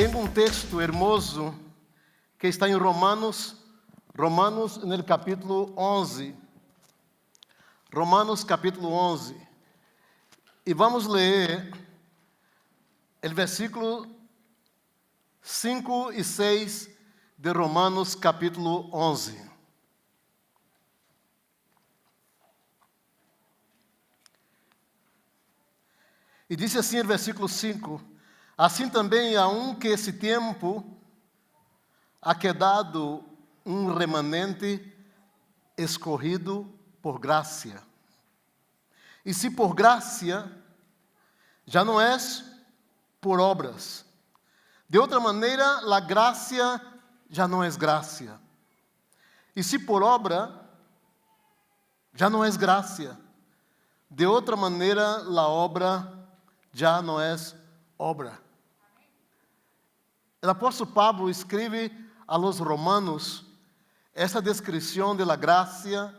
Tenho um texto hermoso que está em Romanos no capítulo 11. Romanos capítulo 11. E vamos ler o versículo 5 e 6 de Romanos capítulo 11. E diz assim o versículo 5: assim também há que esse tempo ha quedado remanente escorrido por graça. E se por graça, já não é por obras. De outra maneira, a graça já não é graça. E se por obra, já não é graça. De outra maneira, a obra já não é obra. O apóstolo Pablo escreve a los romanos essa descrição de la graça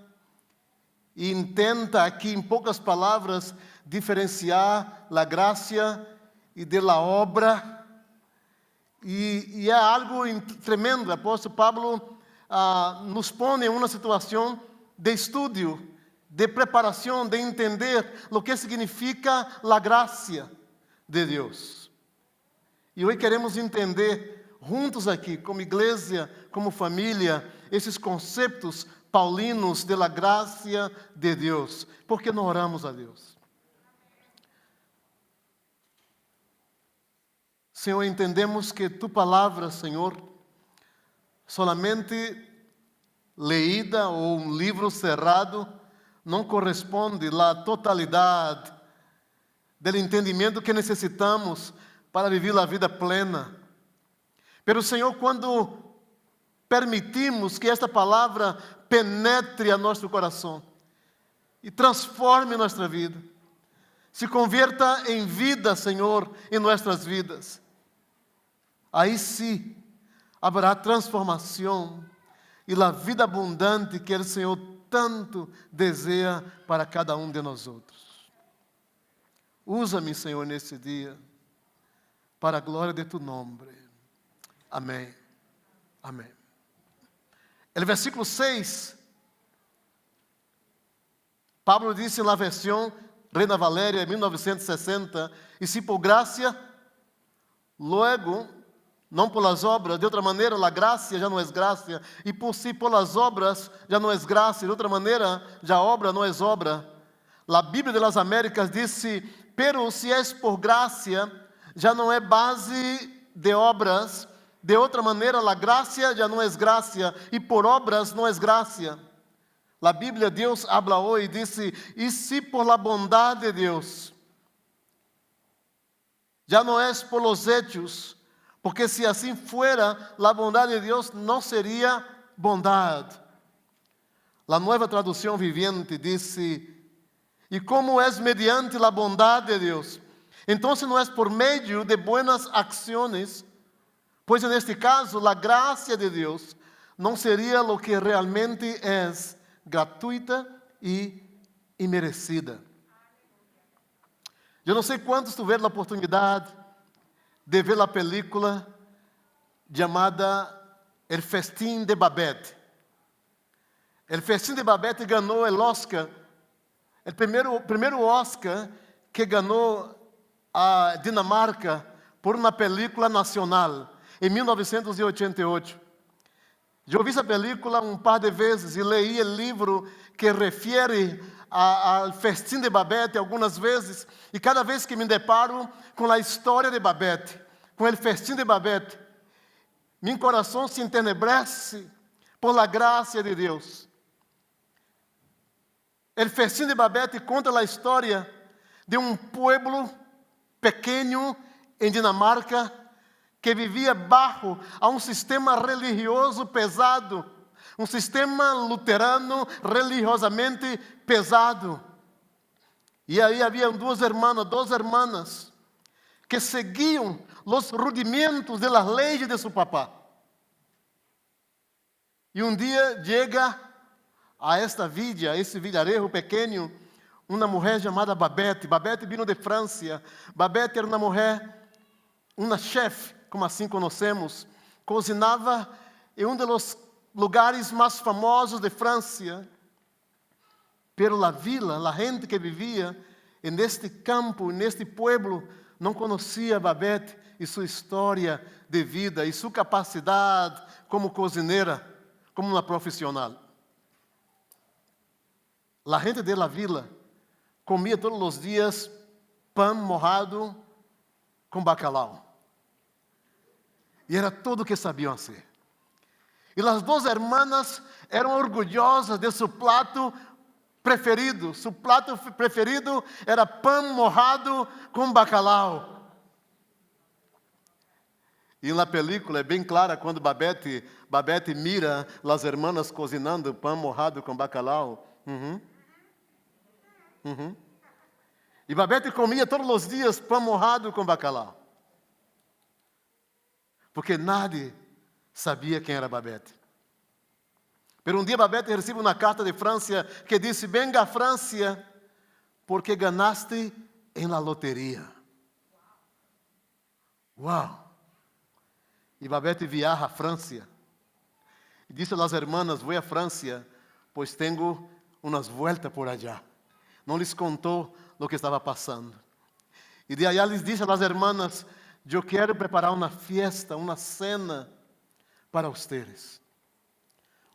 e intenta aqui, em poucas palavras, diferenciar a graça e de la obra. E é algo tremendo. O apóstolo Pablo nos põe em uma situação de estudo, de preparação, de entender o que significa a graça de Deus. E hoje queremos entender juntos aqui, como igreja, como família, esses conceitos paulinos de la graça de Deus. Porque não oramos a Deus? Senhor, entendemos que tu palavra, Senhor, solamente leída ou um livro cerrado, não corresponde à totalidade do entendimento que necessitamos para viver a vida plena. Pero, Senhor, quando permitimos que esta palavra penetre a nosso coração e transforme nossa vida, se converta em vida, Senhor, em nossas vidas, aí sim haverá transformação e a vida abundante que o Senhor tanto deseja para cada de nós outros. Usa-me, Senhor, nesse dia, para a glória de tu nome. Amém. Amém. O versículo 6, Pablo disse na versão Reina Valéria, 1960, e se por graça, luego, não por las obras, de outra maneira, a graça já não é graça, e por si, por las obras, já não é graça, de outra maneira, já obra não é obra. A Bíblia das Américas disse: pero se é por graça, já não é base de obras, de outra maneira, a graça já não é graça, e por obras não é graça. A Bíblia, Deus habla hoje, disse: e se por la bondade de Deus, já não é por los hechos, porque se assim fuera, a bondade de Deus não seria bondade. A nova tradução vivente disse: e como é mediante a bondade de Deus, então não é por meio de buenas acciones, pois neste caso, a graça de Deus não seria o que realmente é, gratuita e imerecida. Eu não sei quantos tiveram a oportunidade de ver a película chamada El Festín de Babette. El Festín de Babette ganhou o Oscar, o primeiro Oscar que ganhou a Dinamarca por uma película nacional, em 1988. Eu vi essa película par de vezes e leí o livro que refere ao Festim de Babette algumas vezes, e cada vez que me deparo com a história de Babette, com o Festim de Babette, meu coração se entenebrece por la graça de Deus. O Festim de Babette conta a história de pueblo pequeno em Dinamarca que vivia bajo a sistema religioso pesado, sistema luterano religiosamente pesado. E aí havia duas hermanas, que seguiam os rudimentos de las leyes de su papá. E dia chega a esta villa, a esse vilarejo pequeno, uma mulher chamada Babette. Babette vino de França. Babette era uma mulher, uma chefe como assim conhecemos, cozinhava em um dos lugares mais famosos de França. Pero la vila, la gente que vivia neste campo, neste pueblo, não conhecia Babette e sua história de vida e sua capacidade como cozinheira, como uma profissional. La gente de la vila comia todos os dias pão morrado com bacalhau. E era tudo o que sabiam fazer. E as duas irmãs eram orgulhosas de seu prato preferido. Seu prato preferido era pão morrado com bacalhau. E na película é bem clara quando Babette mira as irmãs cozinhando pão morrado com bacalhau. E Babette comia todos os dias pão morrado com bacalhau. Porque nadie sabia quem era Babette. Pero um dia Babette recebe uma carta de França que disse: venga a França, porque ganaste em la loteria. Uau! E Babette viaja a França. E disse às irmãs: vou a França, pois tenho umas vueltas por allá. Não lhes contou o que estava passando. E de allá lhes disse às irmãs: eu quero preparar uma fiesta, uma cena para vocês.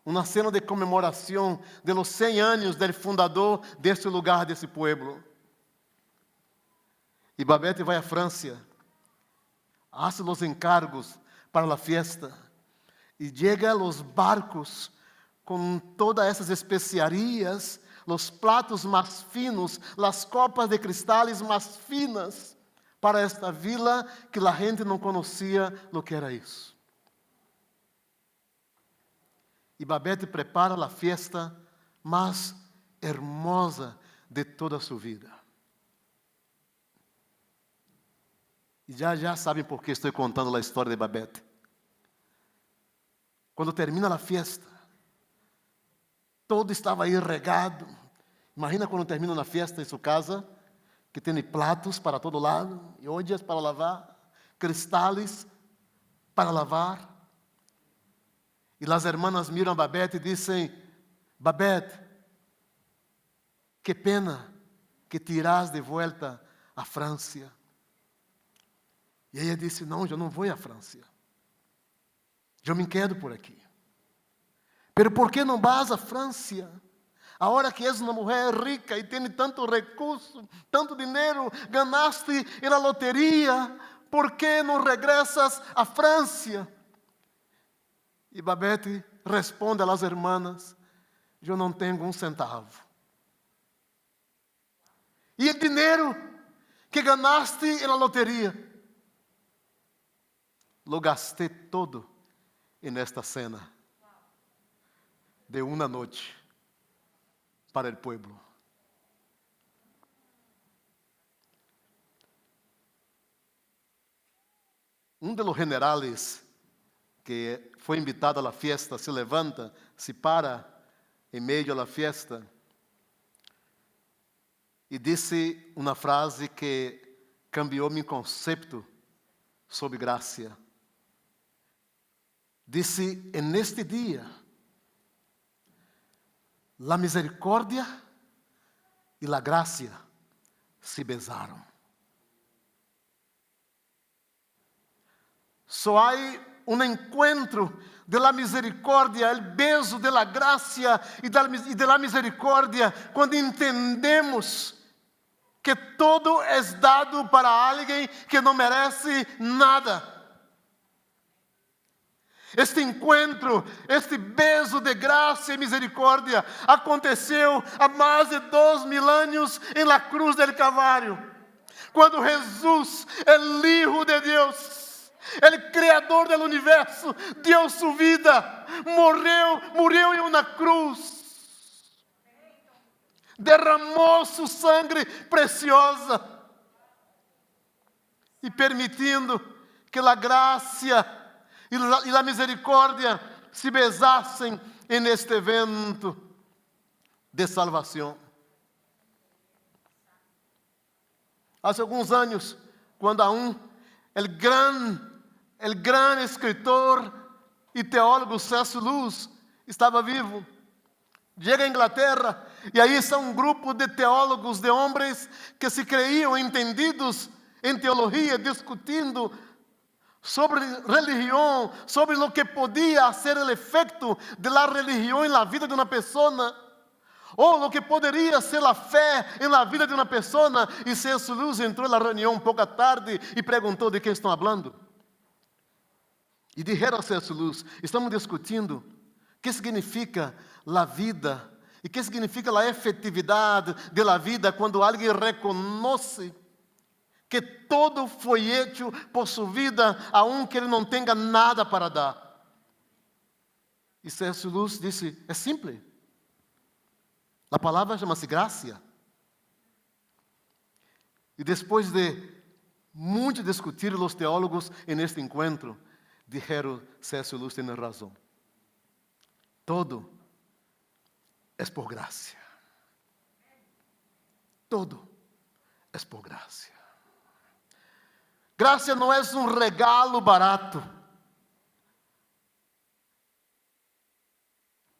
Uma cena de comemoração de los 100 anos do fundador deste lugar, desse pueblo. E Babette vai à França, hace os encargos para a fiesta, e chega os barcos com todas essas especiarias, os pratos mais finos, as copas de cristais mais finas, para esta vila que a gente não conhecia o que era isso. E Babette prepara a fiesta mais hermosa de toda a sua vida. E já sabem por que estou contando a história de Babette. Quando termina a fiesta, todo estava aí regado. Imagina quando termina uma festa em sua casa, que tem pratos para todo lado, e olhas para lavar, cristais para lavar. E as irmãs miram a Babette e dizem: Babette, que pena que te irás de volta à França. E ela disse: não, eu não vou à França. Eu me quedo por aqui. Pero por que não vas à França? Agora que és uma mulher rica e tem tanto recurso, tanto dinheiro, ganaste na loteria, por que não regressas à França? E Babette responde às irmãs: eu não tenho um centavo. E o dinheiro que ganaste na loteria, lo gastei todo nesta cena de uma noite para o pueblo. Um de los generales que foi invitado à fiesta se levanta, se para em meio da fiesta e disse uma frase que cambiou meu conceito sobre graça. Disse: en este dia, la misericórdia e la gracia se besaram. Só há um encontro de la misericórdia, o beso de la gracia e de la misericórdia, quando entendemos que todo é dado para alguém que não merece nada. Este encontro, este beijo de graça e misericórdia aconteceu há mais de 2000 anos na cruz del Calvário, quando Jesus, o Hijo de Deus, o Criador do universo, deu sua vida, morreu em uma cruz, derramou sua sangue preciosa e permitindo que a graça e a misericórdia se besassem neste evento de salvação. Há alguns anos, quando aún o grande o grande escritor e teólogo C.S. Lewis estava vivo. Chega à Inglaterra e aí está um grupo de teólogos, de homens que se creiam entendidos em teologia, discutindo sobre religião, sobre o que podia ser o efeito da religião na vida de uma pessoa, ou o que poderia ser a fé na vida de uma pessoa. E C.S. Lewis entrou na reunião um pouco à tarde e perguntou de quem estão falando. E disseram a C.S. Lewis: estamos discutindo o que significa a vida e o que significa a efetividade da vida quando alguém reconhece que todo foi hecho por sua vida, aunque ele não tenha nada para dar. E C.S. Lewis disse: é simples. A palavra chama-se graça. E depois de muito discutir, os teólogos neste encontro disseram: C.S. Lewis tem razão. Todo é por graça. Todo é por graça. Graça não é um regalo barato.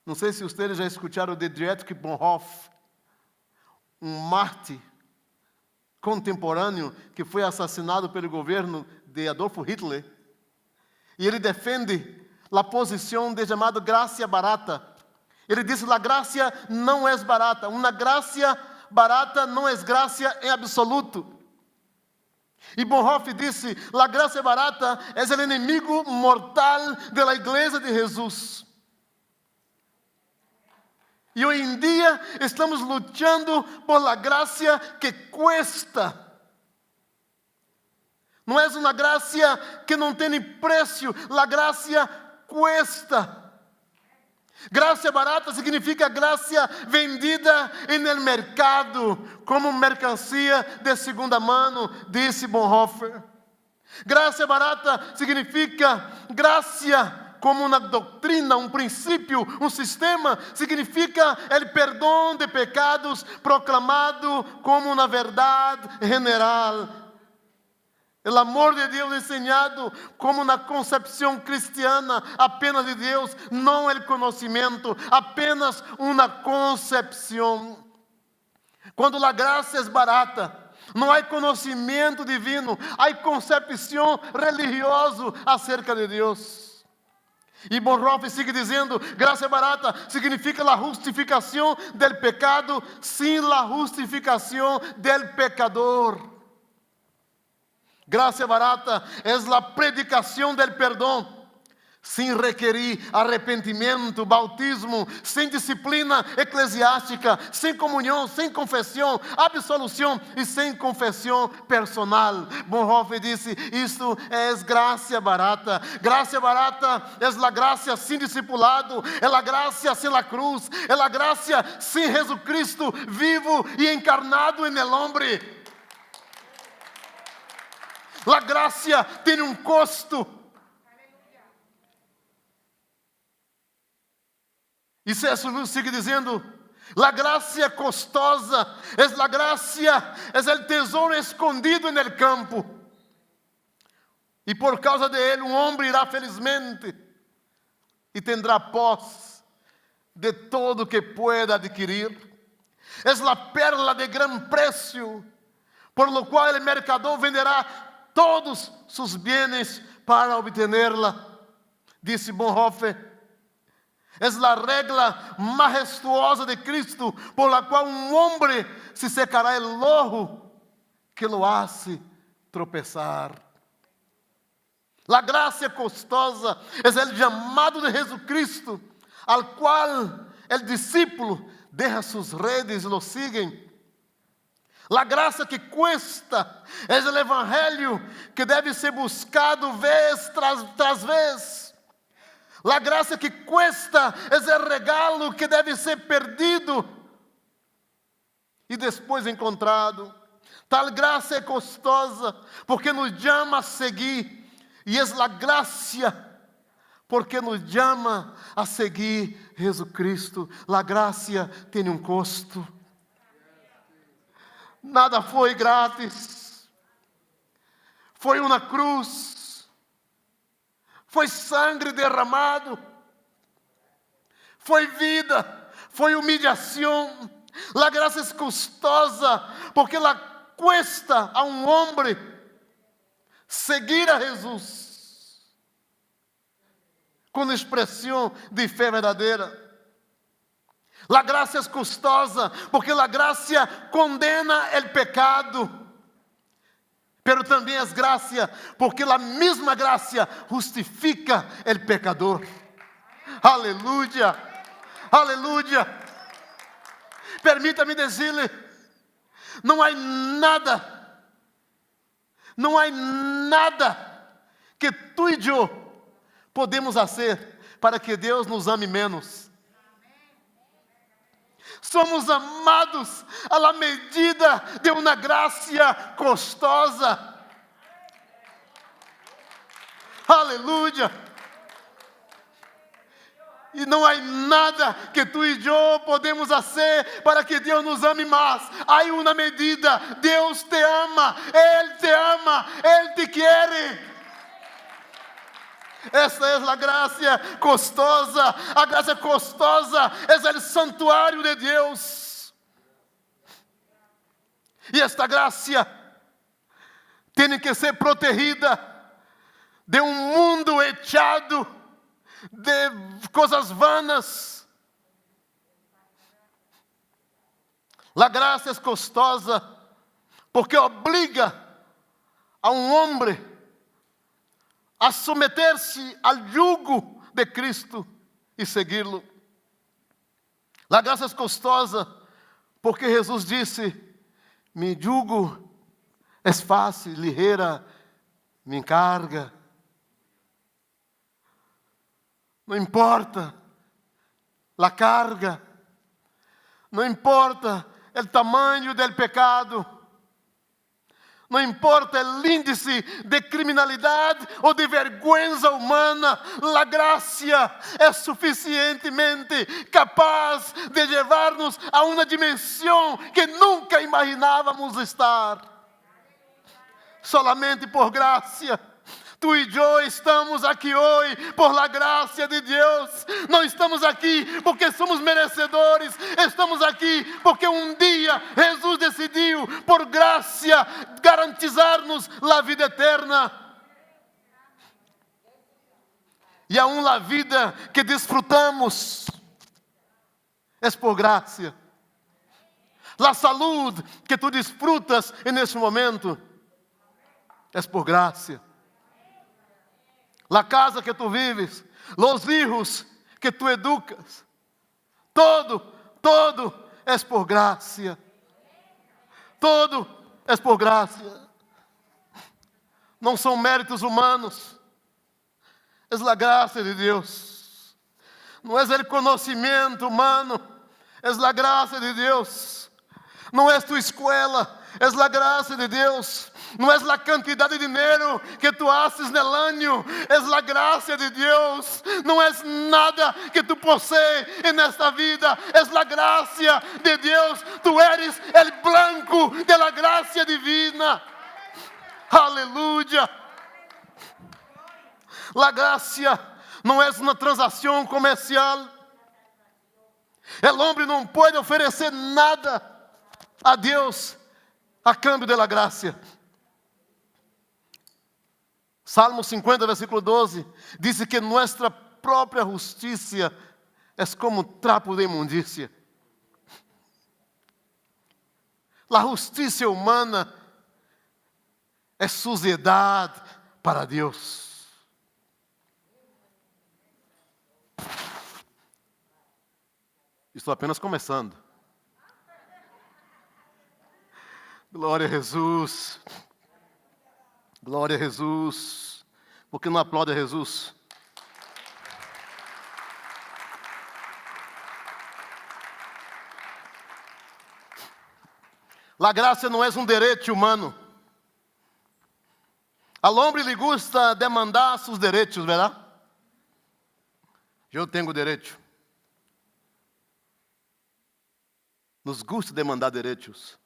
Não sei se vocês já escutaram de Dietrich Bonhoeffer, um mártir contemporâneo que foi assassinado pelo governo de Adolf Hitler. E ele defende a posição de chamado graça barata. Ele diz que a graça não é barata. Uma graça barata não é graça em absoluto. E Bonhoeffer disse: a graça barata é o inimigo mortal da igreja de Jesus. E hoje em dia estamos lutando por la graça que cuesta. Não é uma graça que não tem preço, a graça cuesta. Graça barata significa graça vendida no mercado como mercancia de segunda mão, disse Bonhoeffer. Graça barata significa graça como uma doutrina, um princípio, um sistema. Significa o perdão de pecados proclamado como uma verdade general. O amor de Deus ensinado como na concepção cristiana apenas de Deus, não o conhecimento, apenas uma concepção. Quando a graça é barata, não há conhecimento divino, há concepção religiosa acerca de Deus. E Bonhoeffer sigue dizendo: graça barata significa a justificação del pecado sem a justificação del pecador. Graça barata é a predicação del perdão, sem requerir arrependimento, bautismo, sem disciplina eclesiástica, sem comunhão, sem confissão, absolução e sem confissão personal. Bonhoeffer disse: isto é graça barata. Graça barata é a graça sem discipulado, é a graça sem a cruz, é a graça sem Jesus Cristo vivo e encarnado en el hombre. A graça tem um custo. E C.S. Lewis sigue dizendo: a graça é costosa, é a graça, é o tesouro escondido no campo. E por causa de ele, um homem irá felizmente e terá posse de todo que pueda adquirir. É a perla de gran preço, por lo qual o mercador venderá todos seus bens para obtê-la, disse Bonhoeffer. É a regra majestuosa de Cristo, por la qual um homem se secará el ojo que lo hace tropeçar. A graça costosa é o chamado de Jesus Cristo, al qual el discípulo deja suas redes e lo siguen. A graça que cuesta é o evangelho que deve ser buscado vez tras vez. A graça que cuesta é o regalo que deve ser perdido e depois encontrado. Tal graça é custosa porque nos chama a seguir, e é a graça porque nos chama a seguir Jesus Cristo. A graça tem um custo. Nada foi grátis. Foi uma cruz. foi sangue derramado, foi vida, foi humilhação. La gracia es costosa porque la cuesta a un hombre seguir a Jesús con expresión de fe verdadera. La gracia es costosa porque la gracia condena el pecado, pero también es gracia porque la misma gracia justifica el pecador. Aleluya, aleluya. Permita-me dizer-lhe, não há nada que tu e eu podemos fazer para que Deus nos ame menos. Somos amados à la medida de uma graça costosa. Aleluia. E não há nada que tu e eu podemos fazer para que Deus nos ame mais. Há uma medida. Deus te ama, Ele te quer. Essa é a graça costosa. A graça costosa é o santuário de Deus. E esta graça tem que ser protegida de um mundo echado de coisas vanas. La graça é costosa porque obriga a um homem a submeter-se ao jugo de Cristo e segui-lo. La graça é costosa porque Jesus disse: mi jugo é fácil, ligeira minha carga. Não importa a carga, não importa o tamanho do pecado, não importa o índice de criminalidade ou de vergüenza humana, a graça é suficientemente capaz de levar-nos a uma dimensão que nunca imaginávamos estar. Solamente por graça. Tu e eu estamos aqui hoje por la graça de Deus. Não estamos aqui porque somos merecedores. Estamos aqui porque um dia Jesus decidiu, por graça, garantizar-nos a vida eterna. E aún a vida que desfrutamos é por graça. A saúde que tu desfrutas neste momento é por graça. La casa que tu vives, los hijos que tu educas, todo es por gracia. Todo es por gracia. Não são méritos humanos, é a graça de Deus. Não é o conhecimento humano, é a graça de Deus. Não é tu escola, é a graça de Deus. Não é a quantidade de dinheiro que tu haces no ano, é a graça de Deus. Não é nada que tu possees nesta vida, é a graça de Deus. Tu eres o blanco de la graça divina. Aleluia. La graça não é uma transação comercial. O homem não pode oferecer nada a Deus a cambio de la graça. Salmo 50, versículo 12, diz que nossa própria justiça é como trapo de imundícia. A justiça humana é suciedade para Deus. Estou apenas começando. Glória a Jesus. Glória a Jesus. Por que não aplaude a Jesus? La graça não é um direito humano. Al hombre le gusta demandar seus direitos, verdade? Eu tenho direito. Nos gusta demandar direitos.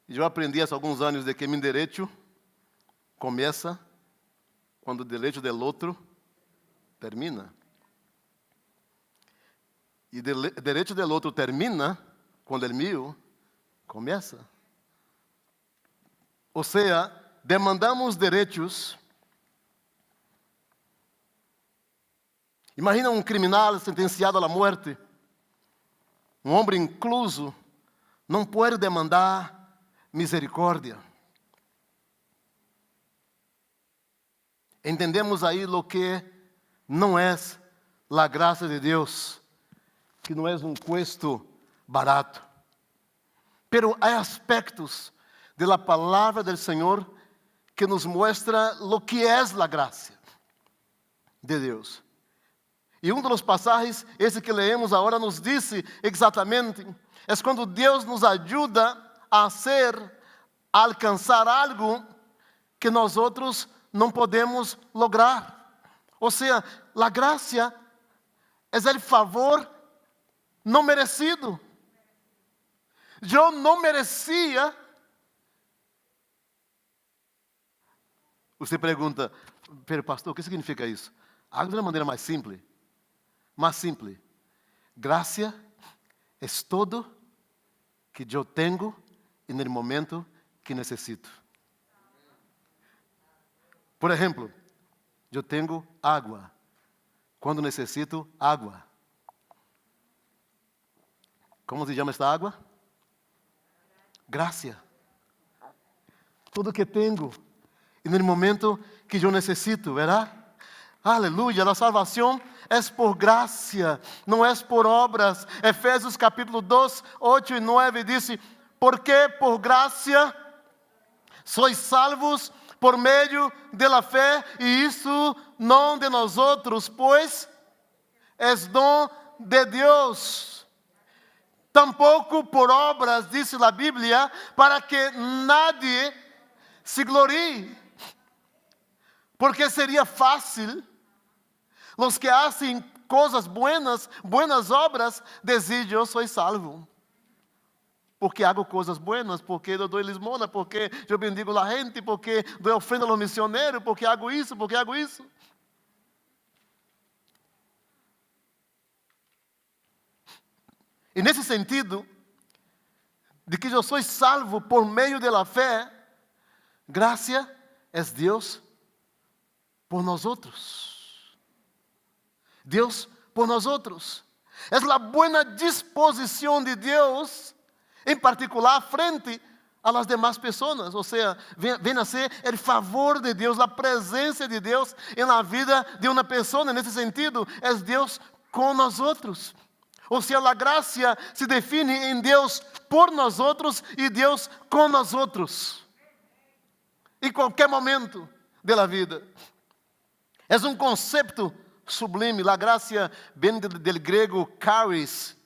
E eu aprendi há alguns anos de que meu direito começa quando o direito del outro termina. E o direito del outro termina quando o meu começa. Ou seja, demandamos direitos. Imagina um criminal sentenciado à morte. Um homem incluso não pode demandar misericórdia. Entendemos aí lo que não é a graça de Deus, que não é um custo barato. Pero há aspectos de la palavra del Senhor que nos muestra lo que é a graça de Deus. E um dos passagens, esse que leemos agora, nos disse exatamente, é quando Deus nos ajuda a alcançar algo que nós outros não podemos lograr. Ou seja, a graça é o favor não merecido. Eu não merecia. Você pergunta, pero pastor, o que significa isso? Algo de uma maneira mais simples. Mais simples. Graça é todo que eu tenho no momento que necessito. Por exemplo, eu tenho água quando necessito água. Como se chama esta água? Graça. Tudo que tenho e no momento que eu necessito, verdade? Aleluia, a salvação é por graça, não é por obras. Efésios capítulo 2, 8 e 9 diz: porque por graça sois salvos por meio da fé, e isso não de nós outros, pois é dom de Deus. Tampouco por obras, diz a Bíblia, para que nadie se glorie. Porque seria fácil os que fazem coisas buenas obras, dizer eu sou salvo. Porque hago coisas buenas, porque eu dou limosna, porque eu bendigo a gente, porque dou ofrenda aos missionários, porque hago isso, porque hago isso. E nesse sentido, de que eu sou salvo por meio da fé, graça é Deus por nós outros. Deus por nós outros. É a boa disposição de Deus, em particular, frente a las demás pessoas. Ou seja, vem a ser o favor de Deus, a presença de Deus na vida de uma pessoa. Nesse sentido, é Deus com nós outros. Ou seja, a graça se define em Deus por nós outros e Deus com nós outros. Em qualquer momento da vida. É um conceito sublime. A graça vem do grego charis,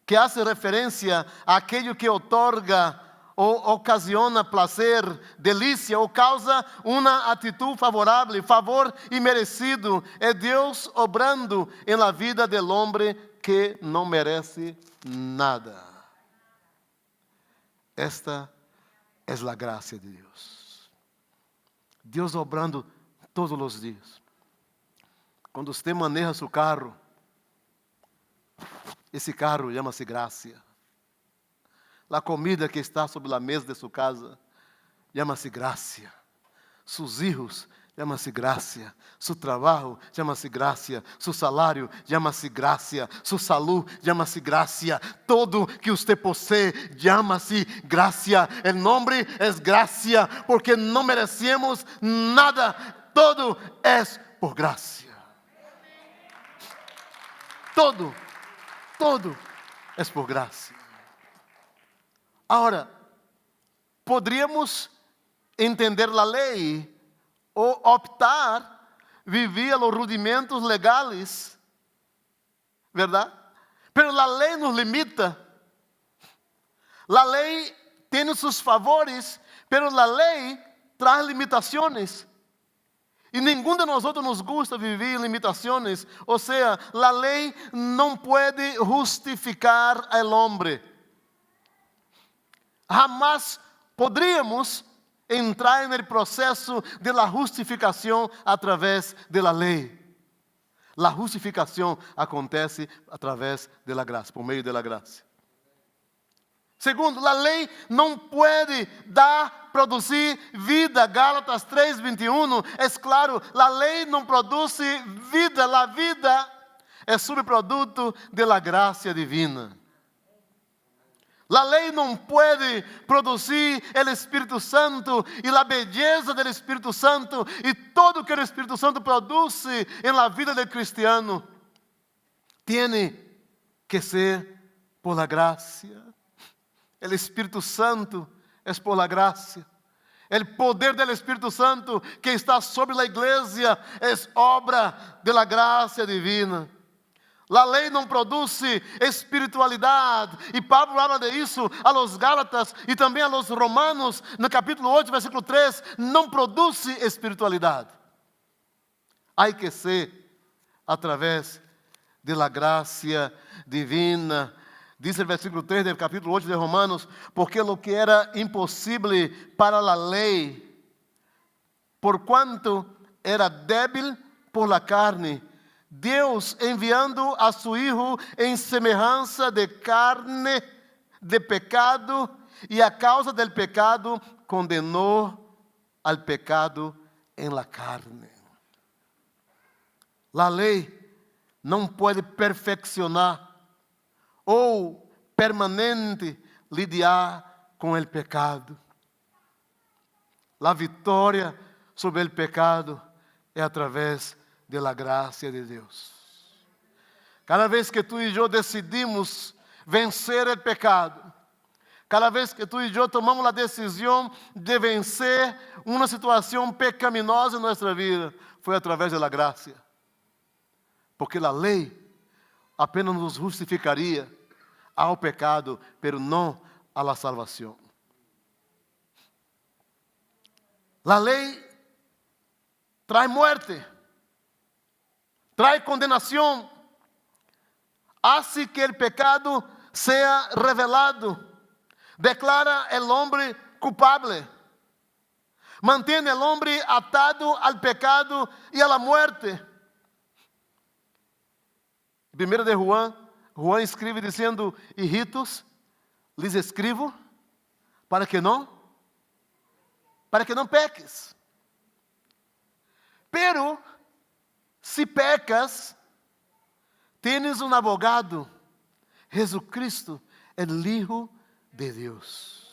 que faz referência àquele que otorga ou ocasiona prazer, delícia ou causa uma atitude favorável, favor imerecido. É Deus obrando na vida do homem que não merece nada. Esta é a graça de Deus. Deus obrando todos os dias. Quando você maneja seu carro, esse carro chama-se graça. A comida que está sobre a mesa de sua casa chama-se graça. Seus filhos chama-se graça. Seu trabalho chama-se graça. Seu salário chama-se graça. Sua saúde chama-se graça. Todo que você possui chama-se graça. O nome é graça, porque não merecemos nada. Todo é por graça. Todo é por graça. Agora, poderíamos entender a lei ou optar viver os rudimentos legais, verdade? Mas a lei nos limita. A lei tem seus favores, mas a lei traz limitações. E nenhum de nós nos gusta viver limitações. Ou seja, a lei não pode justificar ao homem. Jamás poderíamos entrar no processo de la justificação através da lei. A justificação acontece através da graça, por meio da graça. Segundo, a lei não pode produzir vida. Gálatas 3:21 é claro, a lei não produz vida. A vida é subproduto da graça divina. A lei não pode produzir o Espírito Santo e a beleza do Espírito Santo e tudo que o Espírito Santo produz na vida do cristiano. Tem que ser por la graça. O Espírito Santo é por la graça. O poder do Espírito Santo que está sobre a igreja é obra da graça divina. A lei não produz espiritualidade. E Pablo fala de isso a los Gálatas e também a los Romanos, no capítulo 8, versículo 3. Não produz espiritualidade. Há que ser através da graça divina. Diz o versículo 3 do capítulo 8 de Romanos: porque lo que era impossível para a lei, por quanto era débil por la carne, Deus, enviando a su Hijo em semelhança de carne, de pecado, e a causa del pecado, condenou al pecado en la carne. A lei não pode perfeccionar ou permanente lidiar com o pecado. A vitória sobre o pecado é através da graça de Deus. Cada vez que tu e eu decidimos vencer o pecado, cada vez que tu e eu tomamos a decisão de vencer uma situação pecaminosa em nossa vida, foi através da graça. Porque a lei apenas nos justificaria ao pecado, pero não à la salvação. A lei traz morte, traz condenação, hace que o pecado seja revelado, declara o homem culpable, mantém o homem atado ao pecado e à morte. 1 de Juan escreve dizendo: hijitos, lhes escrevo para que não peques. Pero se pecas, tienes um abogado, Jesucristo, el Hijo de Deus.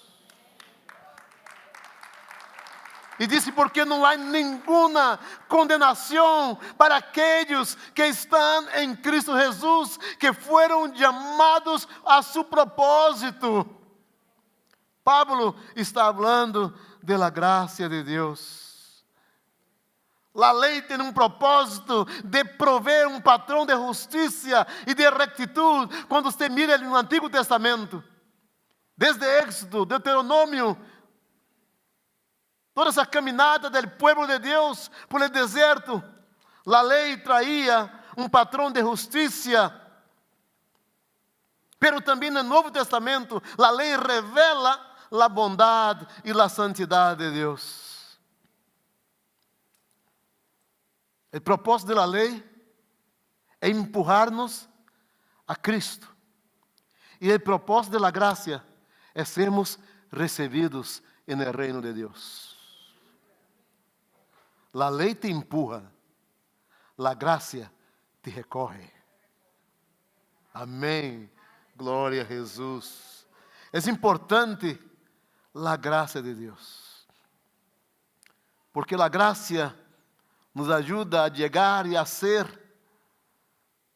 E disse: porque não há nenhuma condenação para aqueles que estão em Cristo Jesus, que foram chamados a seu propósito. Pablo está falando da graça de Deus. A lei tem um propósito de prover um padrão de justiça e de rectitude. Quando você mira no Antigo Testamento, desde Éxodo, Deuteronômio, toda essa caminhada do povo de Deus por el deserto, a lei traía um padrão de justiça. Pero também no Novo Testamento, a lei revela a bondade e a santidade de Deus. O propósito da lei é empurrar-nos a Cristo. E o propósito da graça é sermos recebidos no reino de Deus. A lei te empurra, a graça te recorre. Amém. Glória a Jesus. É importante a graça de Deus, porque a graça nos ajuda a chegar e a ser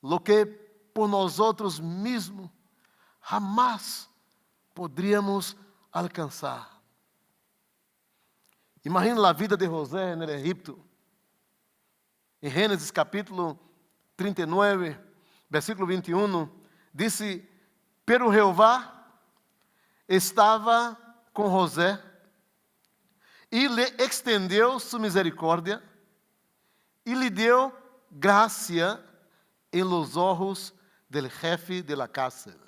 lo que por nós outros mesmos jamais poderíamos alcançar. Imagina a vida de José no Egipto. Em Gênesis capítulo 39, versículo 21, disse: pero Jeová estava com José e lhe estendeu sua misericórdia e lhe deu graça em los ojos del jefe de la cárcel.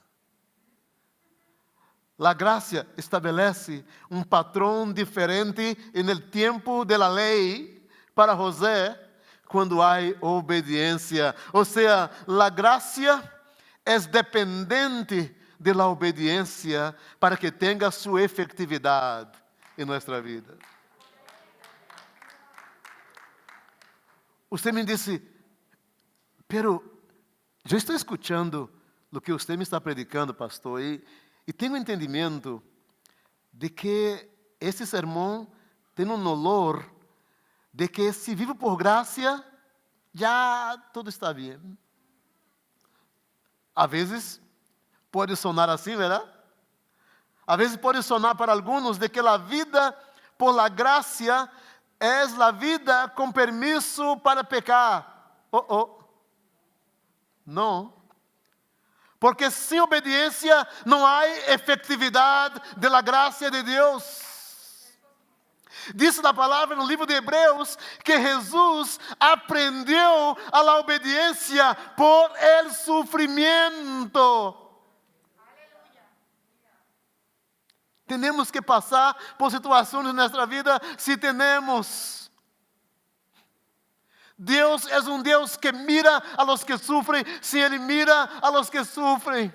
La gracia estabelece un patrón diferente en el tiempo de la ley para José cuando hay obediencia. O sea, la gracia es dependiente de la obediencia para que tenga su efectividad en nuestra vida. Usted me dice, pero yo estoy escuchando lo que usted me está predicando, pastor, e tenho entendimento de que esse sermão tem um olor de que se vivo por graça, já tudo está bem. Às vezes pode sonar assim, verdade? Às vezes pode sonar para alguns de que a vida por la gracia é a vida com permisso para pecar. Não. Porque sem obediência não há efetividade da graça de Deus. Diz a palavra no livro de Hebreus que Jesus aprendeu a obediência por el sofrimento. Temos que passar por situações em nossa vida, se temos. Deus é um Deus que mira a los que sofrem, se Ele mira a los que sofrem.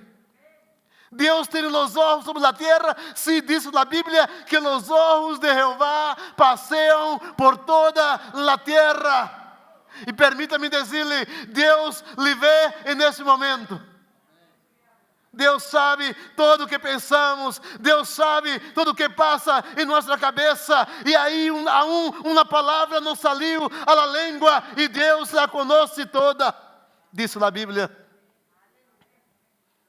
Deus tem os olhos sobre a terra, se diz na Bíblia que os olhos de Jeová passeiam por toda a terra. E permita-me dizer-lhe, Deus lhe vê nesse momento. Deus sabe tudo o que pensamos, Deus sabe tudo o que passa em nossa cabeça, e aí uma palavra nos saiu à língua, e Deus la conhece toda, diz a Bíblia.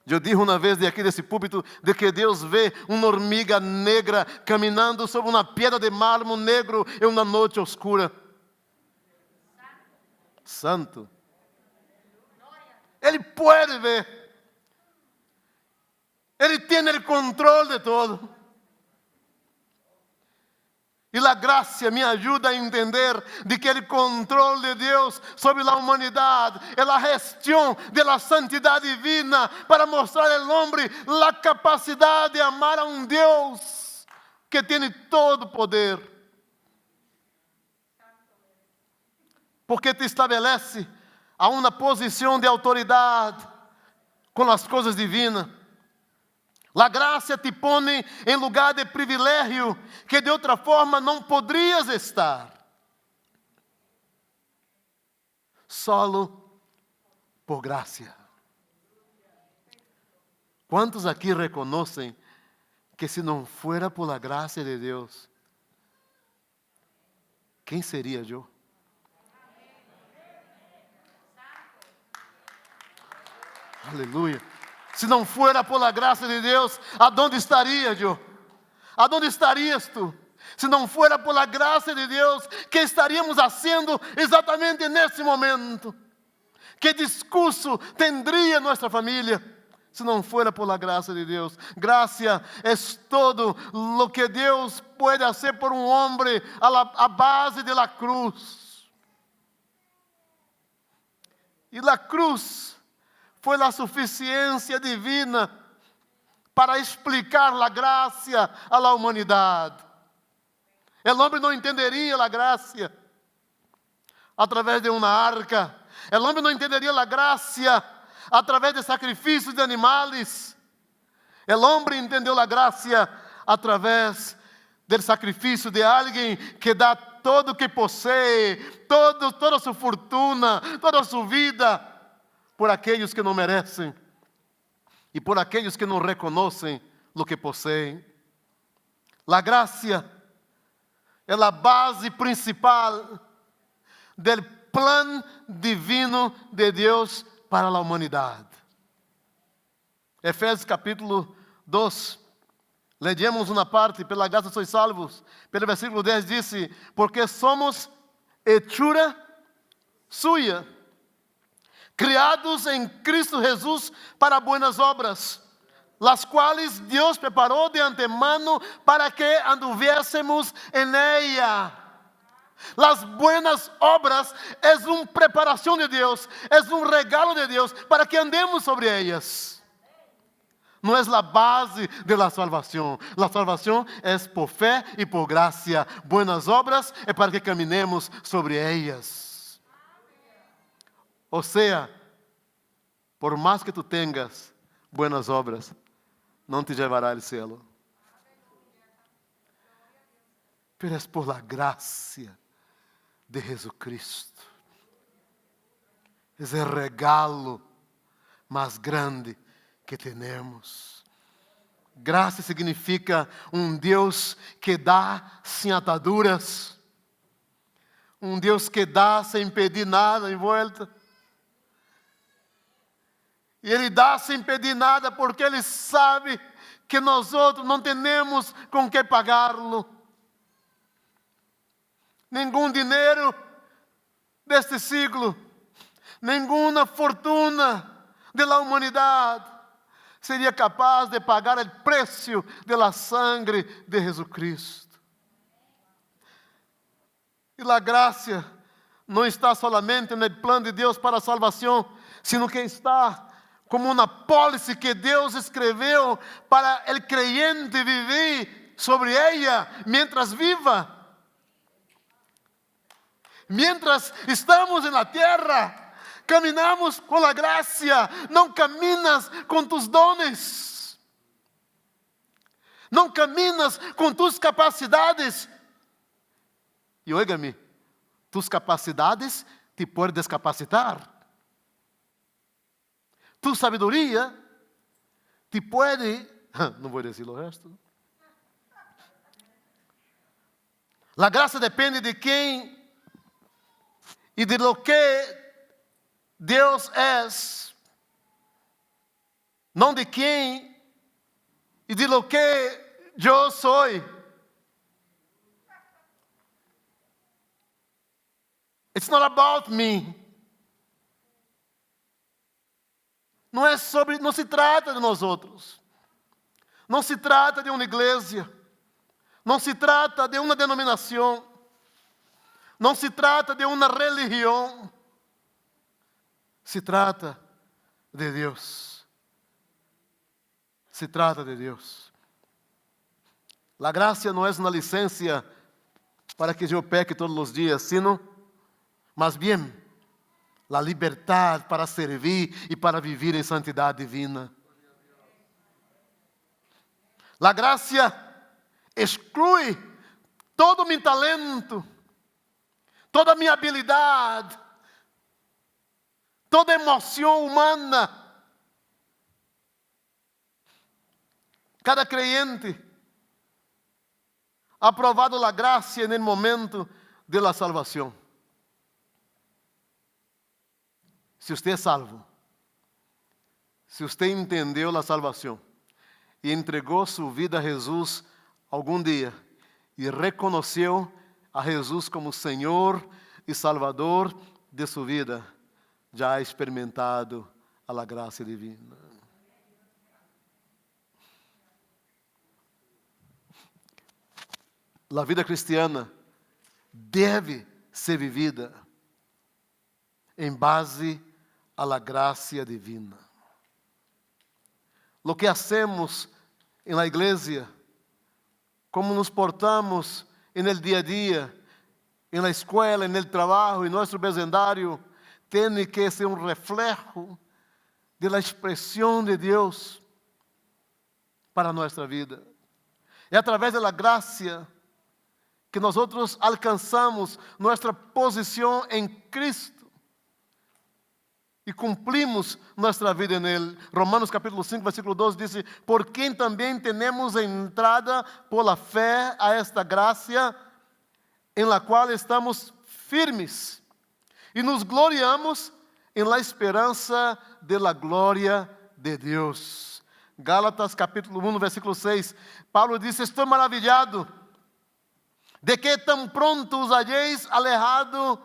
Eu disse uma vez de aqui desse púlpito, de que Deus vê uma hormiga negra caminhando sobre uma pedra de mármore negro em uma noite oscura. Santo. Ele pode ver. Ele tem o controle de todo. E a graça me ajuda a entender de que o controle de Deus sobre a humanidade é a gestão da santidade divina para mostrar ao homem a capacidade de amar a um Deus que tem todo o poder. Porque te estabelece a uma posição de autoridade com as coisas divinas. A graça te põe em lugar de privilégio que de outra forma não poderias estar. Solo por graça. Quantos aqui reconhecem que se não fuera por la graça de Deus, quem seria eu? Aleluia. Se não fuera por la graça de Deus, aonde estaria eu? Aonde estarias tu? Se não fuera por la graça de Deus, que estaríamos fazendo exatamente nesse momento? Que discurso tendria nossa família? Se não fuera por la graça de Deus. Graça é todo lo que Deus pode fazer por um homem a base de la cruz. E la cruz foi a suficiência divina para explicar a graça à la humanidade. O homem não entenderia a graça através de uma arca. O homem não entenderia a graça através de sacrifícios de animais. O homem entendeu a graça através do sacrifício de alguém que dá todo o que possui, toda a sua fortuna, toda a sua vida, por aqueles que não merecem e por aqueles que não reconhecem o que possuem. A graça é a base principal do plano divino de Deus para a humanidade. Efésios capítulo 2, leemos uma parte, pela graça sois salvos, pelo versículo 10 disse, porque somos hechura suya, criados em Cristo Jesus para buenas obras, las quais Deus preparou de antemano para que anduviésemos en ella. Las buenas obras é uma preparação de Deus, é um regalo de Deus para que andemos sobre ellas. não é a base da salvação. A salvação é por fé e por graça. Buenas obras é para que caminemos sobre elas. Ou seja, por mais que tu tenhas buenas obras, não te levará ao céu. Pero é por la gracia de Jesucristo. É o regalo mais grande que temos. Graça significa Deus que dá sem ataduras. Deus que dá sem pedir nada em volta. E Ele dá sem pedir nada porque Ele sabe que nós outros não temos com que pagá-lo. Nenhum dinheiro deste siglo, nenhuma fortuna da humanidade seria capaz de pagar o preço da sangre de Jesucristo. E a graça não está solamente no plano de Deus para a salvação, sino que está como uma pólice que Deus escreveu para o creyente viver sobre ela mientras viva. Mientras estamos na terra, caminhamos com a graça, não caminas com tus dones, não caminas com tus capacidades. E oiga-me, tus capacidades te podem descapacitar. Tu sabedoria te pode, não vou dizer o resto. A graça depende de quem e de lo que Deus é, não de quem e de lo que eu sou. It's not about me. Não se trata de nós outros. Não se trata de uma igreja. Não se trata de uma denominação. Não se trata de uma religião. Se trata de Deus. Se trata de Deus. A graça não é uma licença para que eu peque todos os dias, sino, mais bem, a liberdade para servir e para viver em santidade divina. A graça exclui todo o meu talento, toda a minha habilidade, toda a emoção humana. Cada creyente ha provado a graça no momento de la salvação. Se você é salvo, se você entendeu a salvação e entregou sua vida a Jesus algum dia e reconheceu a Jesus como Senhor e Salvador de sua vida, já ha experimentado a graça divina. A vida cristiana deve ser vivida em base a la gracia divina. Lo que hacemos en la iglesia, como nos portamos en el día a día, en la escuela, en el trabajo, en nuestro vecindario, tiene que ser un reflejo de la expresión de Dios para nuestra vida. É através da graça que nós alcançamos nossa posição em Cristo e cumprimos nossa vida nele. Romanos capítulo 5, versículo 12 diz: por quem também temos entrada por la fé a esta graça, em la qual estamos firmes e nos gloriamos em la esperança de la glória de Deus. Gálatas capítulo 1, versículo 6, Paulo diz: estou maravilhado de que tão pronto os halléis alejado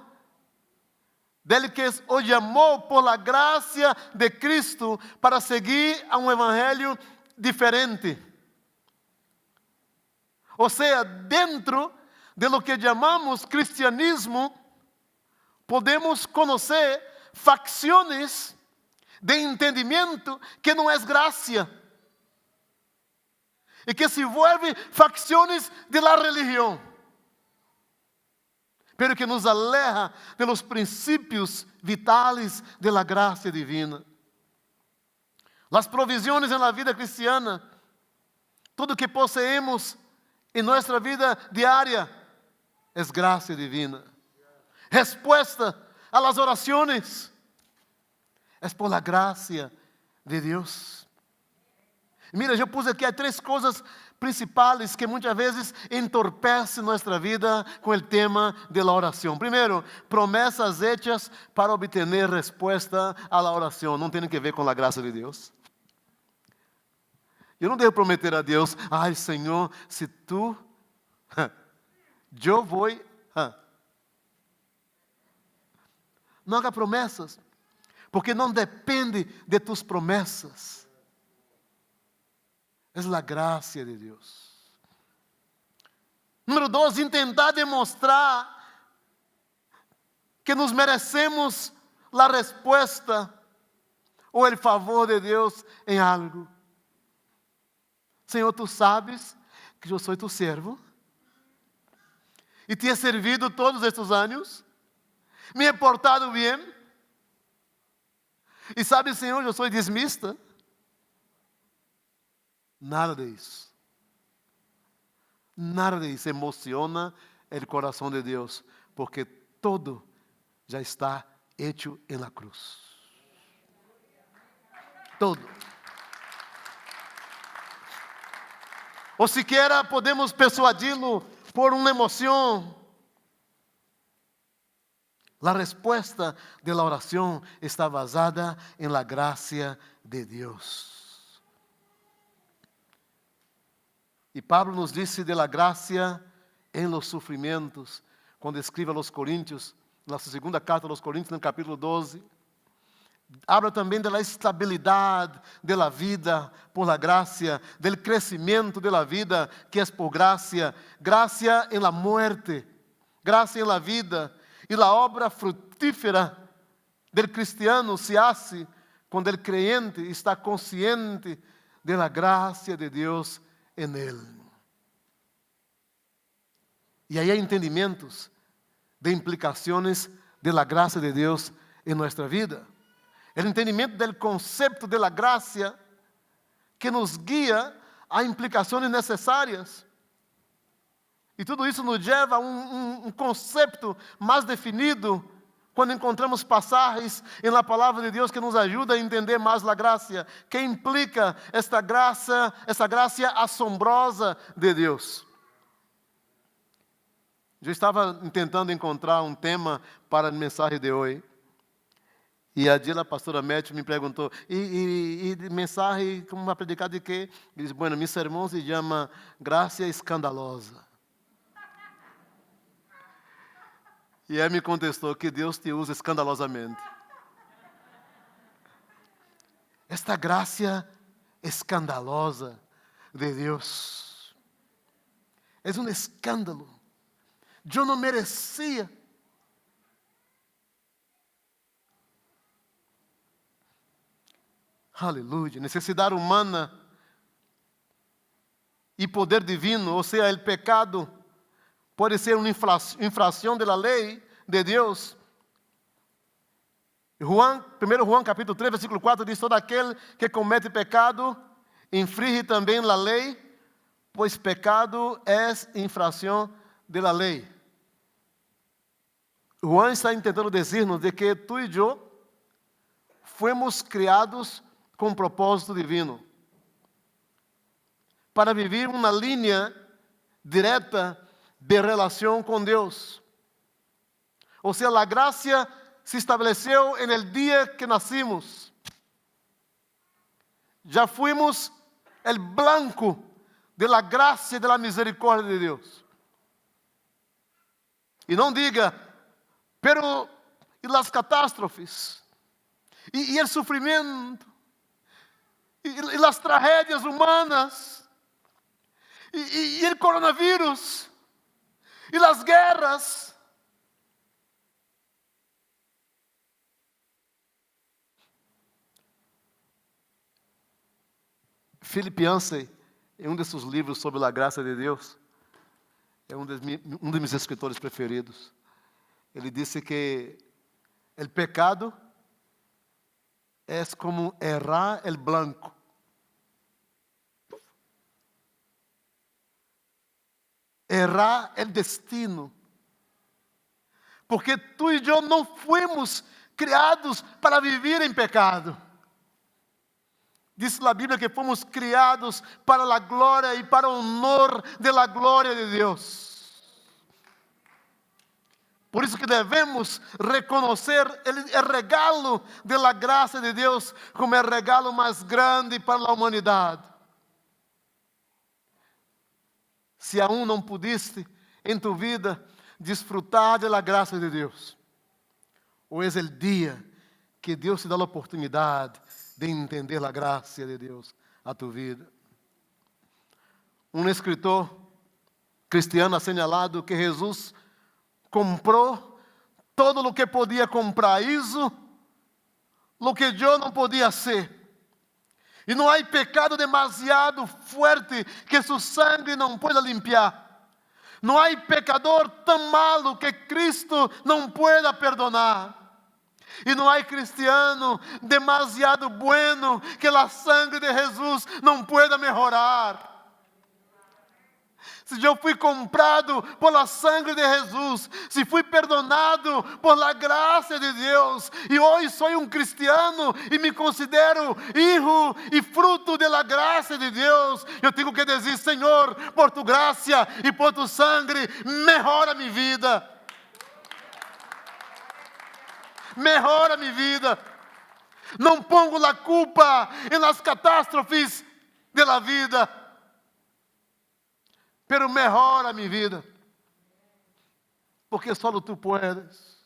dele que os chamou por la graça de Cristo para seguir a um evangelho diferente. Ou seja, dentro de lo que chamamos cristianismo, podemos conhecer facções de entendimento que não é graça. y que se vuelve facciones de la religión, pero que nos aleja de los principios vitales de la gracia divina. Las provisiones en la vida cristiana, tudo que poseemos em nossa vida diária, é graça divina. Resposta a las orações é por la gracia de Deus. Mira, eu pus aqui três coisas principais que muitas vezes entorpecem nossa vida com o tema de la oração. Primeiro, promessas hechas para obter resposta a la oração. Não tem que ver com a graça de Deus. Eu não devo prometer a Deus, ai Senhor, se tu, eu vou. Não haga promessas, porque não depende de tus promessas. É a graça de Deus. Número 2, intentar demonstrar que nos merecemos a resposta ou o favor de Deus em algo. Senhor, tu sabes que eu sou tu servo e te he servido todos estes anos, me he portado bem, e sabes, Senhor, eu sou dizimista. Nada disso. Nada disso emociona o coração de Deus, porque todo já está hecho em la cruz. Todo. Ou sequer podemos persuadi-lo por uma emoção. A resposta de la oração está basada em la gracia de Deus. E Pablo nos disse de la gracia em los sofrimentos, quando escreve a los Coríntios, na sua segunda carta aos Coríntios, no capítulo 12. Habla também da estabilidade de la vida por la gracia, del crescimento de la vida que es por gracia, gracia en la muerte, gracia en la vida, e la obra frutífera del cristiano se hace quando el creyente está consciente de la gracia de Deus en él. E aí há entendimentos de implicações de la gracia de Deus em nossa vida. O entendimento do conceito de la gracia que nos guia a implicações necessárias. E tudo isso nos leva a um conceito mais definido quando encontramos passagens na palavra de Deus que nos ajuda a entender mais a graça, que implica esta graça assombrosa de Deus. Eu estava tentando encontrar um tema para a mensagem de hoje. E a dia a pastora Matthew me perguntou, e mensagem, como vai predicar de quê? Ele disse, bueno, meu sermão se chama Graça Escandalosa. E ele me contestou que Deus te usa escandalosamente. Esta graça escandalosa de Deus é um escândalo. Eu não merecia. Aleluia. Necessidade humana e poder divino, ou seja, o pecado pode ser uma infração da lei de Deus. 1 João capítulo 3, versículo 4 diz, todo aquele que comete pecado, infringe também a lei, pois pecado é infração da lei. João está tentando dizer-nos de que tu e eu fomos criados com um propósito divino, para viver uma linha direta de relação com Deus. Ou seja, a graça se estabeleceu no dia que nascimos. Já fomos o blanco de la graça e de la misericórdia de Deus. E não diga, pero e las catástrofes, e o sofrimento, e as tragédias humanas, e o coronavírus, e as guerras. Philip Yancey, em um de seus livros sobre a graça de Deus, é um de meus escritores preferidos. Ele disse que o pecado é como errar el blanco. Errar el destino. Porque tu e eu não fomos criados para viver em pecado. Diz a Bíblia que fomos criados para a glória e para o honor da glória de Deus. Por isso que devemos reconhecer o regalo da graça de Deus como o regalo mais grande para a humanidade. Se aún não pudiste em tu vida desfrutar da graça de Deus, hoje é o dia que Deus te dá a oportunidade de entender a graça de Deus a tu vida. Um escritor cristiano ha señalado que Jesus comprou todo o que podia comprar, isso o que eu não podia ser. E não há pecado demasiado forte que seu sangue não pueda limpiar. Não há pecador tão malo que Cristo não pueda perdonar. E não há cristiano demasiado bueno que a sangre de Jesus não pueda melhorar. Se eu fui comprado por la sangre de Jesus, se fui perdonado por la graça de Deus, e hoje sou um cristiano e me considero hijo e fruto de la graça de Deus, eu tenho que dizer: Senhor, por tu graça e por tu sangre, melhora minha vida. Melhora minha vida. Não pongo a culpa em las catástrofes de la vida, pero mejora minha vida, porque só tu puedes.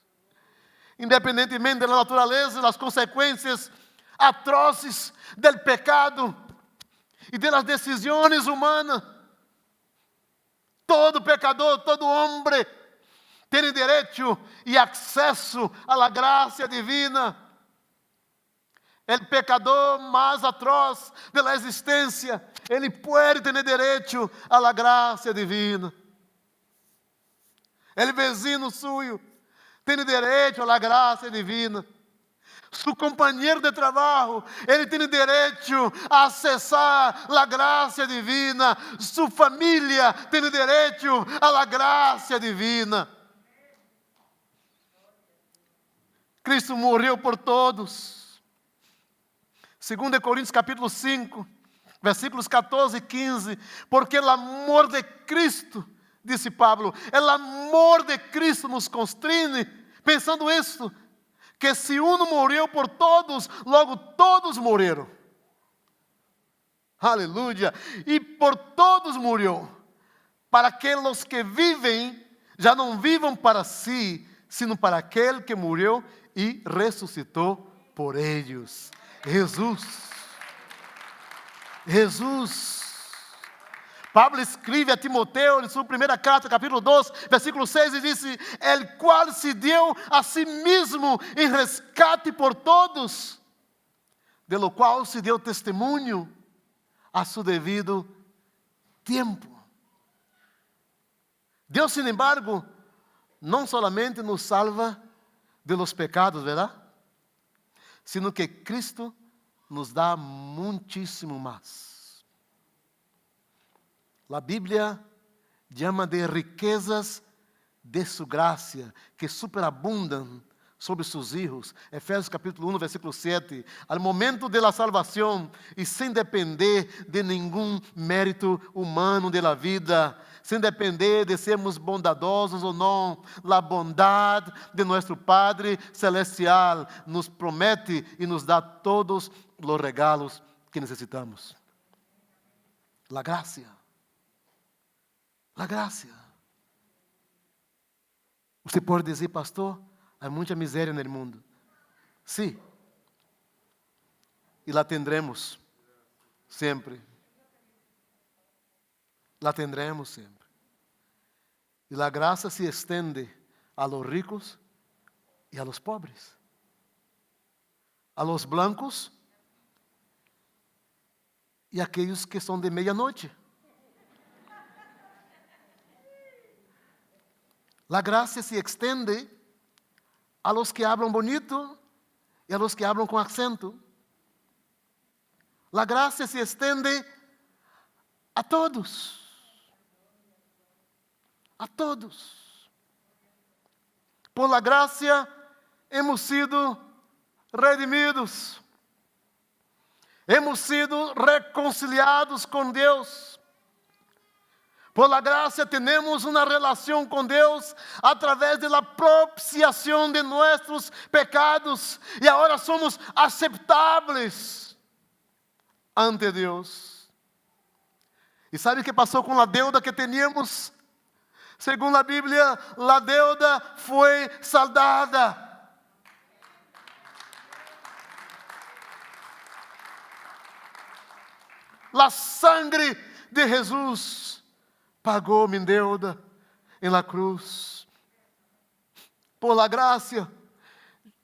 Independentemente da natureza, das consequências atroces do pecado e das decisões humanas, todo pecador, todo homem tem direito e acesso à la graça divina. O pecador mais atroz da existência, ele pode ter direito à la graça divina. O vizinho suyo tem direito à la graça divina. Su companheiro de trabalho, ele tem direito a acessar a graça divina. Sua família tem direito à la graça divina. Cristo morreu por todos. 2 Coríntios capítulo 5, versículos 14 e 15. Porque o amor de Cristo, disse Pablo, o amor de Cristo nos constringe, pensando isto, que se um morreu por todos, logo todos morreram. Aleluia! E por todos morreu, para que os que vivem já não vivam para si, sino para aquele que morreu e ressuscitou por eles. Jesus. Pablo escreve a Timoteo em sua primeira carta, capítulo 2, versículo 6, e disse: el qual se deu a si mesmo em rescate por todos, de lo qual se deu testemunho a su devido tempo. Deus, sin embargo, não solamente nos salva de los pecados, ¿verdad? Sino que Cristo nos dá muitíssimo mais. A Bíblia chama de riquezas de sua graça, que superabundam sobre seus hijos. Efésios capítulo 1, versículo 7. Al momento de la salvação, e sem depender de nenhum mérito humano de la vida, sem depender de sermos bondadosos ou não, a bondade de nosso Padre Celestial nos promete e nos dá todos os regalos que necessitamos. La gracia. La gracia. Você pode dizer: pastor, há muita miséria no mundo. Sim. E la tendremos sempre. La tendremos sempre. E a graça se estende a los ricos e a los pobres, a los blancos e a aqueles que são de meia-noite. La gracia se extiende a los que hablan bonito y a los que hablan con acento. La gracia se extiende a todos. A todos. Por la gracia hemos sido redimidos. Hemos sido reconciliados com Deus. Por la gracia tenemos una relación con Dios a través de la propiciación de nuestros pecados. Y ahora somos aceptables ante Deus. E sabe o que passou com a deuda que teníamos? Segundo a Bíblia, a deuda foi saldada. A sangre de Jesus pagou minha deuda em la cruz. Por la gracia,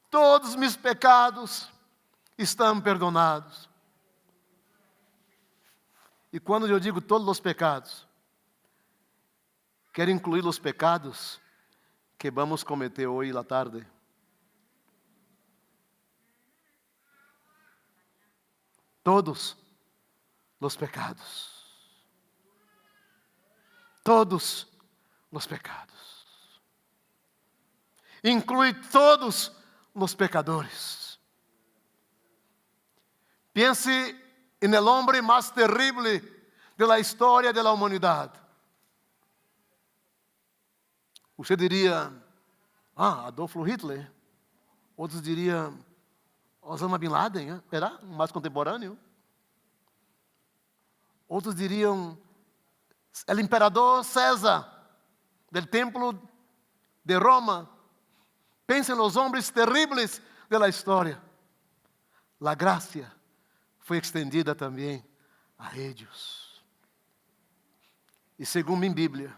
todos meus pecados estão perdonados. E quando eu digo todos os pecados, quero incluir os pecados que vamos cometer hoje à tarde. Todos os pecados. Todos os pecados. Inclui todos os pecadores. Pense en el hombre más terrible de la historia de la humanidad. Você diria, Adolfo Hitler. Outros diriam, Osama Bin Laden, era mais contemporâneo. Outros diriam, o imperador César, del templo de Roma. Pensem nos homens terríveis da história. A graça foi estendida também a eles. E segundo minha Bíblia,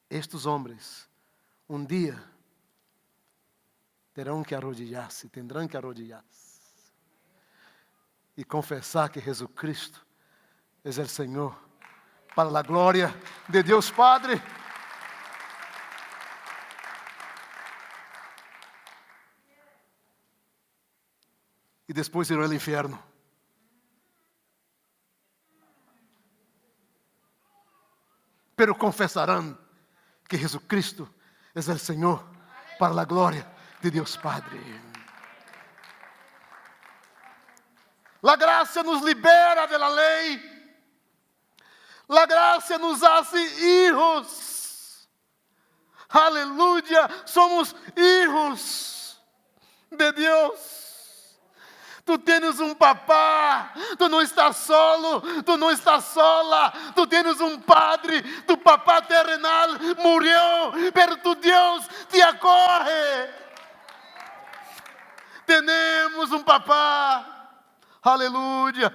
estes homens, dia, terão que arrodilhar-se e confessar que Jesus Cristo é o Senhor, para a glória de Deus Padre. E depois irão ao inferno. Pero confessarão que Jesus Cristo é o Senhor, para a glória de Deus Padre. La gracia nos libera de la ley. La gracia nos hace hijos. Aleluya, somos hijos de Dios. Tu tienes um papá, tu não estás solo, tu não estás sola, tu tienes um padre, tu papá terrenal murió, pero tu Deus te acorre. Tenemos um papá. Aleluia.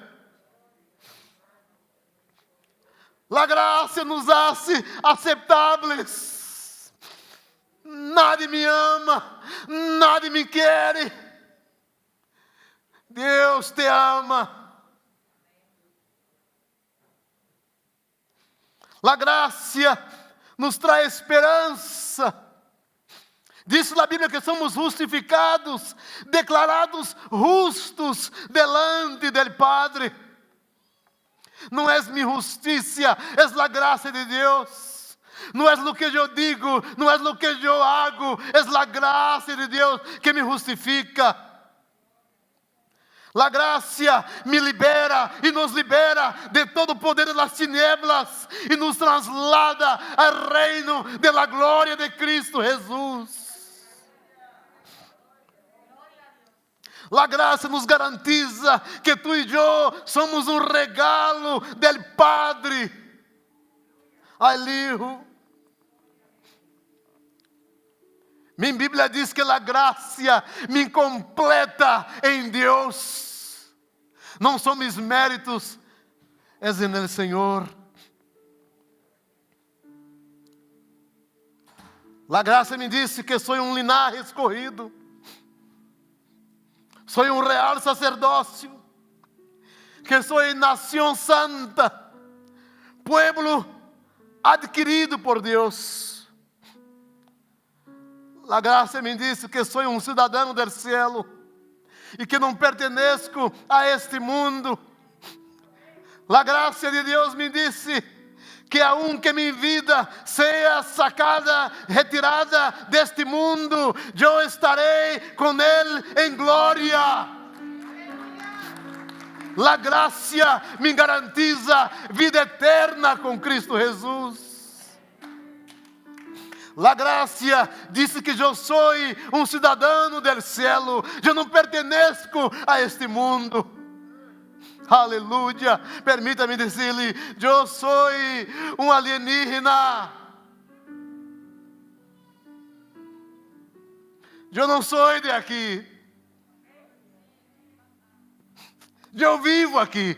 La gracia nos hace aceptables. Nadie me ama, nadie me quer. Deus te ama. La gracia nos traz esperança. Diz a Bíblia que somos justificados, declarados justos delante del Padre. Não é minha justiça, é a graça de Deus. Não é o que eu digo, não é o que eu hago, é a graça de Deus que me justifica. A graça me libera e nos libera de todo o poder das tinieblas e nos traslada ao reino da glória de Cristo Jesus. A graça nos garantiza que tu e eu somos um regalo del Padre al Hijo. Minha Bíblia diz que a graça me completa em Deus. Não são meus méritos, é no Senhor. A graça me disse que sou um linaje escorrido. Sou um real sacerdócio, que sou nação santa, pueblo adquirido por Deus. A graça me disse que sou um cidadão do céu e que não pertenço a este mundo. A graça de Deus me disse que aunque minha vida seja sacada, retirada deste mundo, eu estarei com Ele em glória. A graça me garantiza vida eterna com Cristo Jesus. A graça disse que eu sou um cidadão do céu, eu não pertenço a este mundo. Aleluia. Permita-me dizer-lhe, eu sou um alienígena. Eu não sou de aqui. Eu vivo aqui.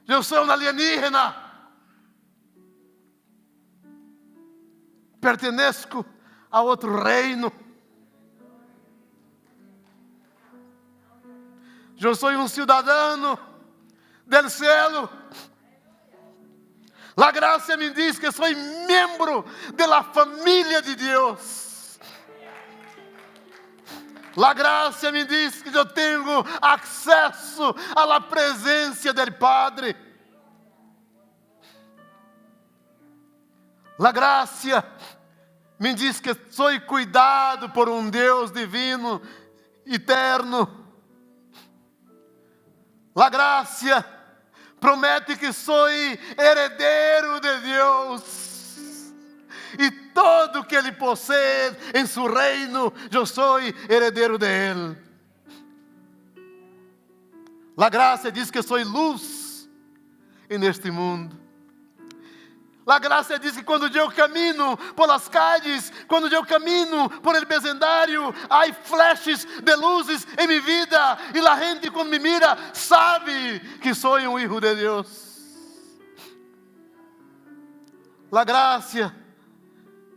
Eu sou um alienígena. Pertenço a outro reino. Eu sou um cidadão do céu. A graça me diz que sou membro da família de Deus. A graça me diz que eu tenho acesso à presença do Padre. A graça me diz que sou cuidado por um Deus divino, eterno. A graça promete que sou herdeiro de Deus. E todo que Ele possui em seu reino, eu sou herdeiro de Ele. A graça diz que sou luz neste mundo. A graça diz que quando eu caminho por as calles, quando eu caminho por el vecindário, há flashes de luzes em minha vida. E a gente quando me mira, sabe que sou um filho de Deus. A graça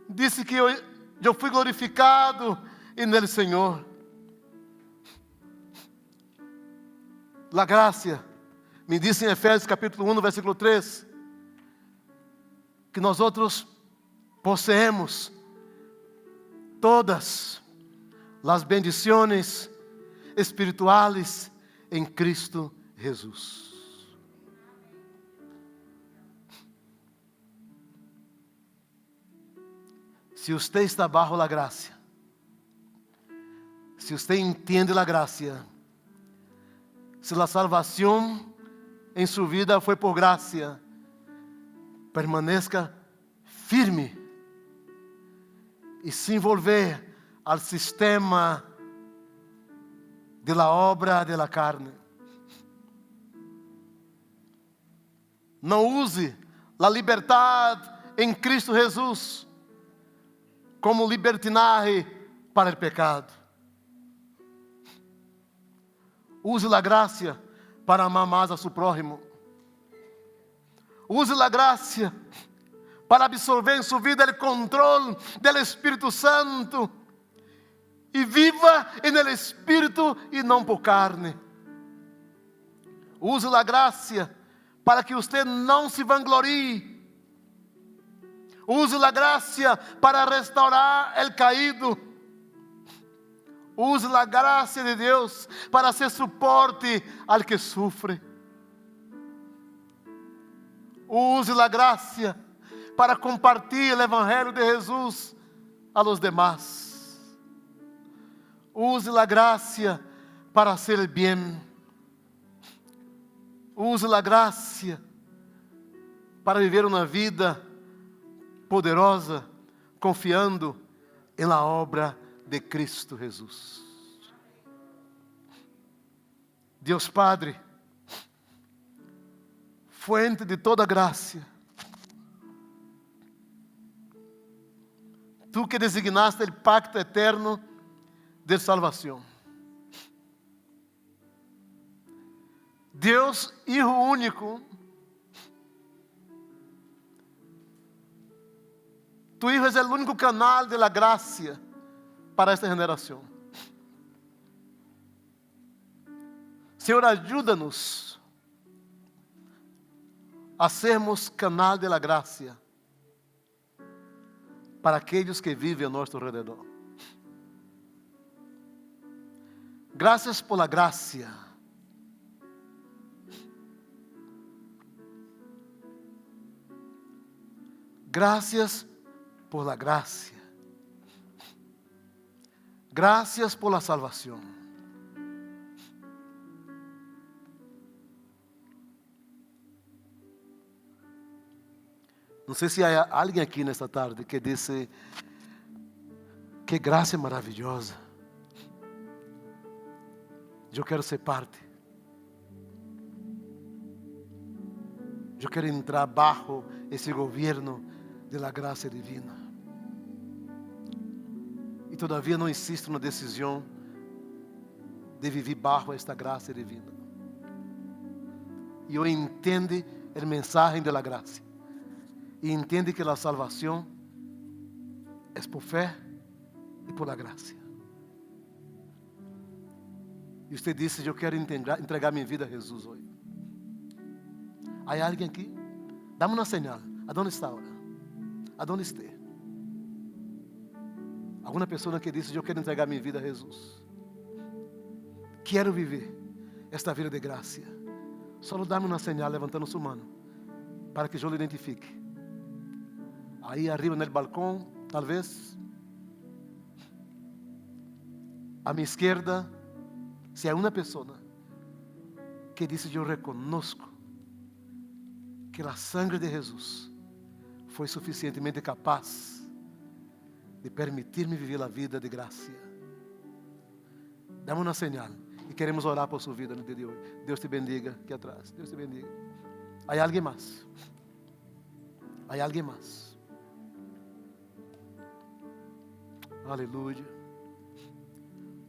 disse que eu fui glorificado no Senhor. A graça me disse em Efésios capítulo 1, versículo 3, que nós outros possuímos todas as bendições espirituais em Cristo Jesus. Se você está bajo a graça, se você entende a graça, se a salvação em sua vida foi por graça, permaneça firme e se envolver ao sistema de la obra de la carne. Não use a liberdade em Cristo Jesus como libertinagem para o pecado. Use a graça para amar mais a seu prójimo. Use a graça para absorver em sua vida o controle do Espírito Santo. E viva no Espírito e não por carne. Use a graça para que você não se vanglorie. Use a graça para restaurar o caído. Use a graça de Deus para ser suporte ao que sofre. Use a graça para compartilhar o Evangelho de Jesus a los demás. Use a graça para fazer o bem. Use a graça para viver uma vida poderosa, confiando na obra de Cristo Jesus. Deus Padre, fuente de toda graça, Tu que designaste o pacto eterno de salvação. Deus, Hijo único, Tu Hijo é o único canal de la gracia para esta geração. Senhor, ajuda-nos a sermos canal de la gracia para aqueles que vivem a nosso redor. Gracias por la gracia. Gracias por la gracia. Gracias por la salvación. Não sei se há alguém aqui nesta tarde que disse: que graça maravilhosa. Eu quero ser parte. Eu quero entrar bajo esse governo de la graça divina. E todavia não insisto na decisão de viver bajo esta graça divina. E eu entendo a mensagem da graça. E entendo que a salvação é por fé e por la graça. E você disse: eu quero entregar minha vida a Jesus hoje. Há alguém aqui? Dá-me uma señal. Aonde está agora? Aonde está? Alguma pessoa que disse: eu quero entregar minha vida a Jesus. Quero viver esta vida de graça. Só dá-me uma señal levantando sua mão, para que eu lhe identifique. Aí arriba no balcão, talvez. À minha esquerda, se há uma pessoa que disse: eu reconozco que a sangre de Jesus foi suficientemente capaz de permitir-me viver a vida de graça. Dá-me uma señal e queremos orar por sua vida no dia de hoje. Deus te bendiga aqui atrás. Deus te bendiga. Há alguém mais? Há alguém mais? Aleluia.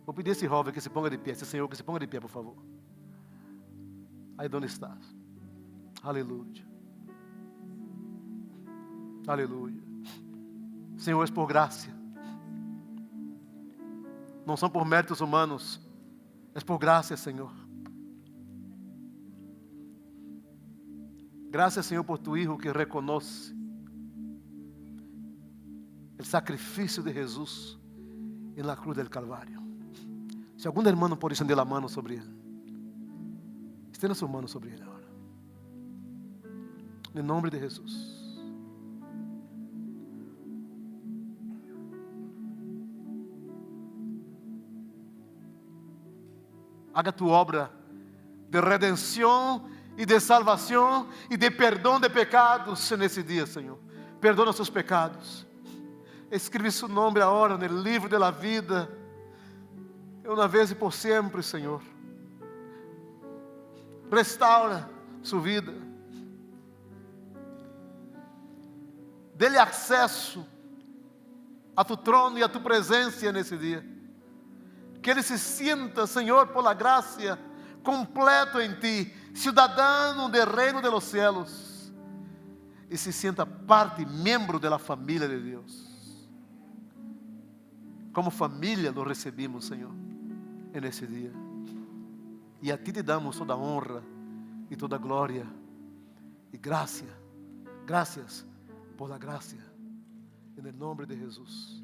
Vou pedir a esse jovem que se ponga de pé, esse senhor que se ponga de pé, por favor. Aí onde está? Aleluia. Aleluia. Senhor, é por graça. Não são por méritos humanos. É por graça, Senhor. Graças, Senhor, por tu Hijo que reconoce o sacrifício de Jesus na cruz del Calvário. Se algum irmão pode estender a mão sobre ele, estenda sua mão sobre ele agora. Em nome de Jesus. Haga tu obra de redenção e de salvação e de perdão de pecados nesse dia, Senhor. Perdona seus pecados. Escreve seu nome agora no livro da vida, uma vez e por sempre, Senhor. Restaura sua vida. Dê-lhe acesso a tu trono e a tu presença nesse dia. Que ele se sinta, Senhor, por la graça, completo em ti, cidadão do reino de los cielos, e se sinta parte, membro da família de Deus. Como família lo recebimos, Senhor, nesse dia. E a ti te damos toda a honra e toda a glória e graça. Graças por la graça. Em nome de Jesus.